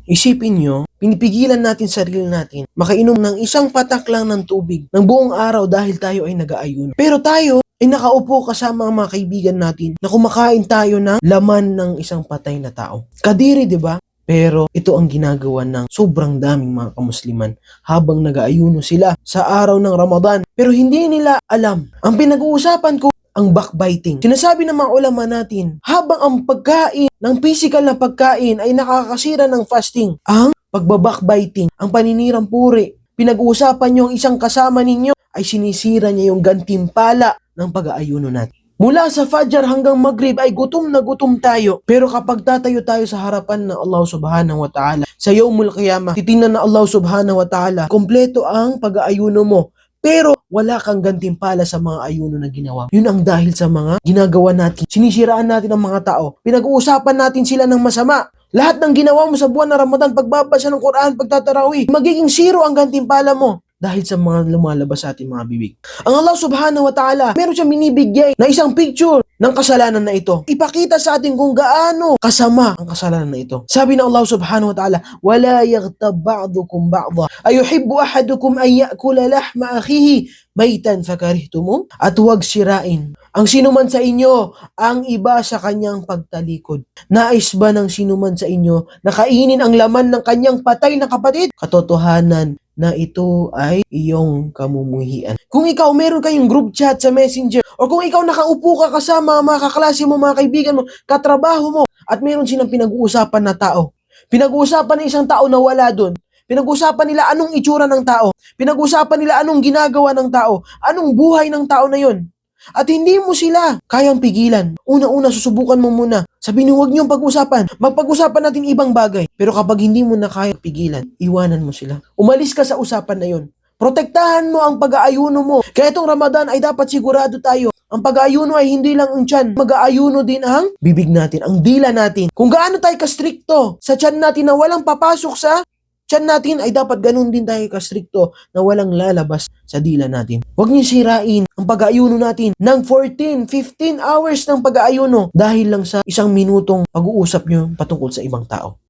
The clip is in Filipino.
Isipin nyo, pinipigilan natin sarili natin makainom ng isang patak lang ng tubig ng buong araw dahil tayo ay nag-aayuno. Pero tayo ay nakaupo kasama ang mga kaibigan natin na kumakain tayo ng laman ng isang patay na tao. Kadiri, di ba? Pero ito ang ginagawa ng sobrang daming mga kamusliman habang nag-aayuno sila sa araw ng Ramadan. Pero hindi nila alam. Ang pinag-uusapan ko, ang backbiting. Sinasabi ng mga ulama natin, habang ang pagkain ng physical na pagkain ay nakakasira ng fasting, ang pagbabackbiting, ang paninirang puri, pinag-uusapan nyo ang isang kasama ninyo, ay sinisira niya yung gantimpala ng pag-aayuno natin. Mula sa Fajr hanggang Maghrib ay gutom na gutom tayo. Pero kapag tatayo tayo sa harapan ng Allah subhanahu wa ta'ala, sa Yawmul Qiyamah, titingnan na Allah subhanahu wa ta'ala, kompleto ang pag-aayuno mo. Pero wala kang gantimpala sa mga ayuno na ginawa. Yun ang dahil sa mga ginagawa natin. Sinisiraan natin ang mga tao. Pinag-uusapan natin sila ng masama. Lahat ng ginawa mo sa buwan ng Ramadan, pagbabasa ng Quran, pagtatarawih, magiging zero ang gantimpala mo dahil sa mga lumalabas sa ating mga bibig. Ang Allah subhanahu wa ta'ala, meron siyang binibigay na isang picture ng kasalanan na ito. Ipakita sa atin kung gaano kasama ang kasalanan na ito. Sabi ng Allah subhanahu wa ta'ala, وَلَا يَغْتَبْ بَعْضُكُمْ بَعْضًا أَيُحِبُّ أَحَدُكُمْ أَنْ يَأْكُلَ لَحْمَ أَخِيهِ مَيْتًا فَكَرِهْتُمُوهُ. At huwag sirain ang sinuman sa inyo ang iba sa kanyang pagtalikod. Nais ba ng sinuman sa inyo na kainin ang laman ng kanyang patay na kapatid? Katotohanan na ito ay iyong kamumuhian. Kung ikaw meron kayong group chat sa Messenger, o kung ikaw nakaupo ka kasama mga kaklase mo, mga kaibigan mo, katrabaho mo, at meron silang pinag-uusapan na tao. Pinag-uusapan ng isang tao na wala doon. Pinag-uusapan nila anong itsura ng tao. Pinag-uusapan nila anong ginagawa ng tao. Anong buhay ng tao na yon. At hindi mo sila kayang pigilan. Una-una, susubukan mo muna. Sabihin niyo, huwag niyong pag-usapan. Magpag-usapan natin ibang bagay. Pero kapag hindi mo na kaya pigilan, iwanan mo sila. Umalis ka sa usapan na yon. Protektahan mo ang pag-aayuno mo. Kaya itong Ramadan ay dapat sigurado tayo. Ang pag-aayuno ay hindi lang ang tiyan. Mag-aayuno din ang bibig natin, ang dila natin. Kung gaano tayo kastrikto sa tiyan natin na walang papasok sa tiyan natin, ay dapat ganun din tayo kastrikto na walang lalabas sa dila natin. Huwag niyo sirain ang pag-aayuno natin ng 14, 15 hours ng pag-aayuno dahil lang sa isang minutong pag-uusap niyo patungkol sa ibang tao.